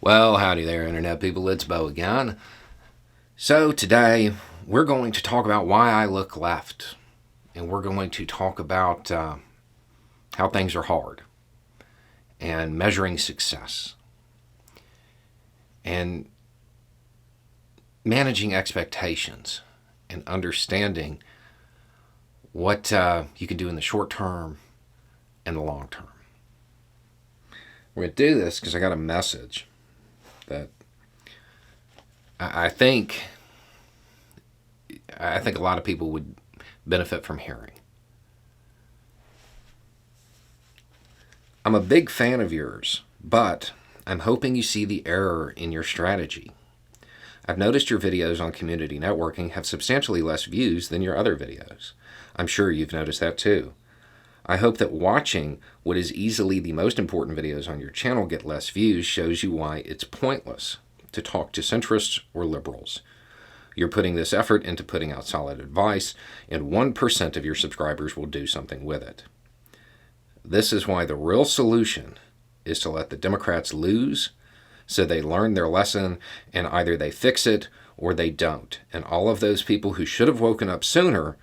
Well, howdy there, Internet people. It's Beau again. So, today we're going to talk about why I look left. And we're going to talk about how things are hard and measuring success and managing expectations and understanding what you can do in the short term and the long term. We're going to do this because I got a message that I think a lot of people would benefit from hearing. I'm a big fan of yours, but I'm hoping you see the error in your strategy. I've noticed your videos on community networking have substantially less views than your other videos. I'm sure you've noticed that too. I hope that watching what is easily the most important videos on your channel get less views shows you why it's pointless to talk to centrists or liberals. You're putting this effort into putting out solid advice, and 1% of your subscribers will do something with it. This is why the real solution is to let the Democrats lose so they learn their lesson, and either they fix it or they don't. And all of those people who should have woken up sooner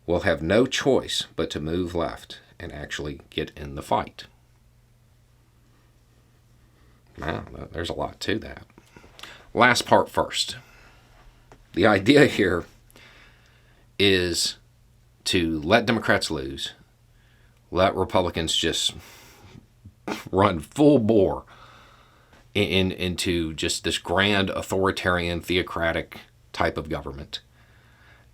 will have no choice but to move left and actually get in the fight. Wow, there's a lot to that. Last part first. The idea here is to let Democrats lose, let Republicans just run full bore into just this grand authoritarian theocratic type of government.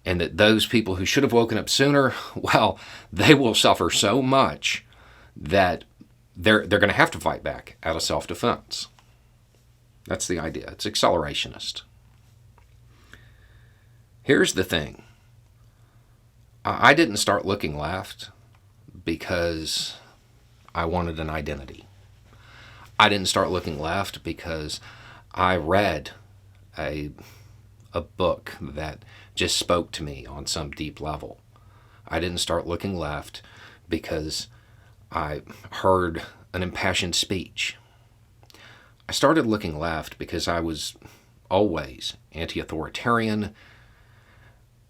And that those people who should have woken up sooner, well, they will suffer so much that they're going to have to fight back out of self-defense. That's the idea. It's accelerationist. Here's the thing. I didn't start looking left because I wanted an identity. I didn't start looking left because I read a book that just spoke to me on some deep level. I didn't start looking left because I heard an impassioned speech. I started looking left because I was always anti-authoritarian,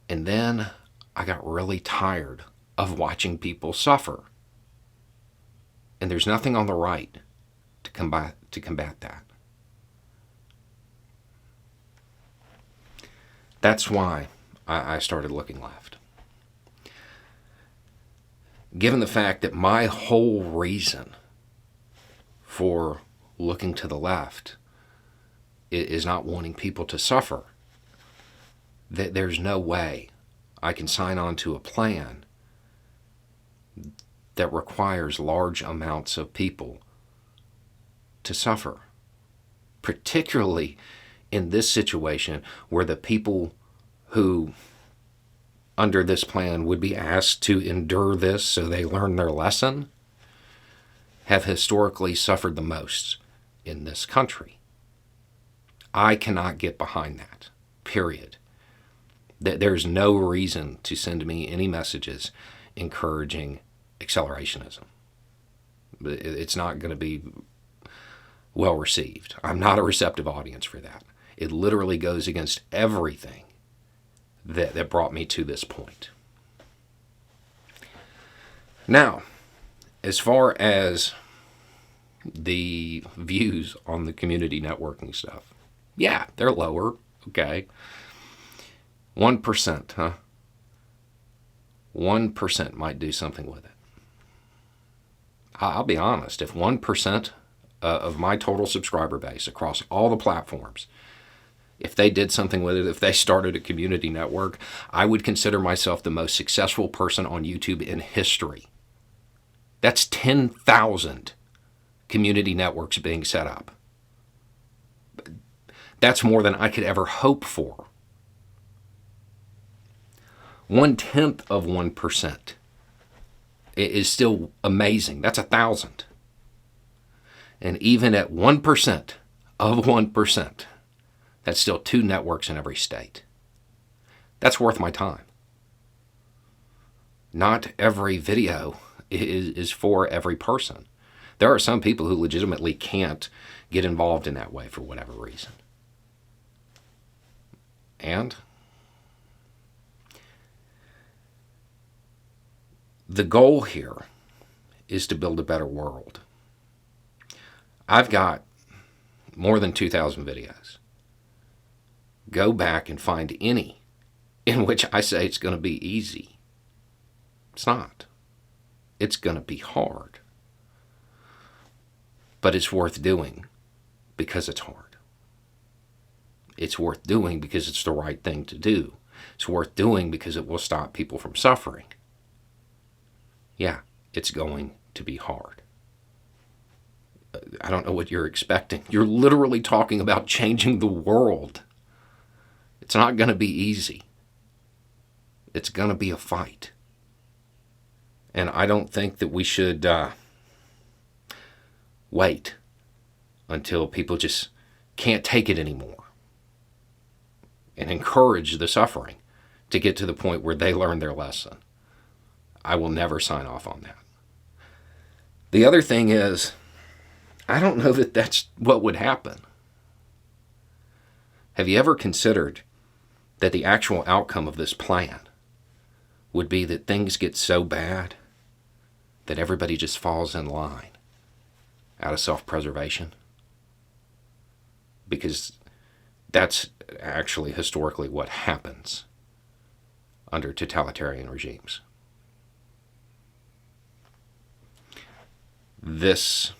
and then I got really tired of watching people suffer. And there's nothing on the right to combat that. That's why I started looking left. Given the fact that my whole reason for looking to the left is not wanting people to suffer, that there's no way I can sign on to a plan that requires large amounts of people to suffer, particularly in this situation where the people who under this plan would be asked to endure this so they learn their lesson have historically suffered the most in this country. I cannot get behind that, period. There's no reason to send me any messages encouraging accelerationism. It's not going to be well received. I'm not a receptive audience for that. It literally goes against everything that brought me to this point. Now, as far as the views on the community networking stuff, yeah, they're lower, okay. 1%, huh? 1% might do something with it. I'll be honest, if 1% of my total subscriber base across all the platforms, if they did something with it, if they started a community network, I would consider myself the most successful person on YouTube in history. That's 10,000 community networks being set up. That's more than I could ever hope for. 1/10 of 1% is still amazing. That's 1,000. And even at 1% of 1%, that's still 2 networks in every state. That's worth my time. Not every video is for every person. There are some people who legitimately can't get involved in that way for whatever reason. And the goal here is to build a better world. I've got more than 2,000 videos. Go back and find any in which I say it's going to be easy. It's not. It's going to be hard. But it's worth doing because it's hard. It's worth doing because it's the right thing to do. It's worth doing because it will stop people from suffering. Yeah, it's going to be hard. I don't know what you're expecting. You're literally talking about changing the world. It's not going to be easy. It's going to be a fight. And I don't think that we should wait until people just can't take it anymore and encourage the suffering to get to the point where they learn their lesson. I will never sign off on that. The other thing is, I don't know that that's what would happen. Have you ever considered that the actual outcome of this plan would be that things get so bad that everybody just falls in line out of self-preservation? Because that's actually historically what happens under totalitarian regimes. This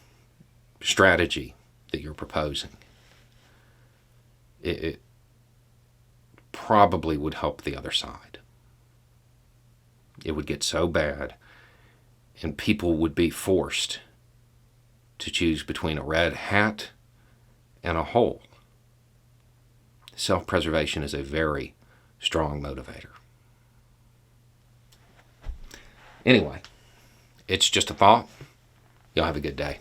strategy that you're proposing, it probably would help the other side. It would get so bad, and people would be forced to choose between a red hat and a hole. Self-preservation is a very strong motivator. Anyway, it's just a thought. Y'all have a good day.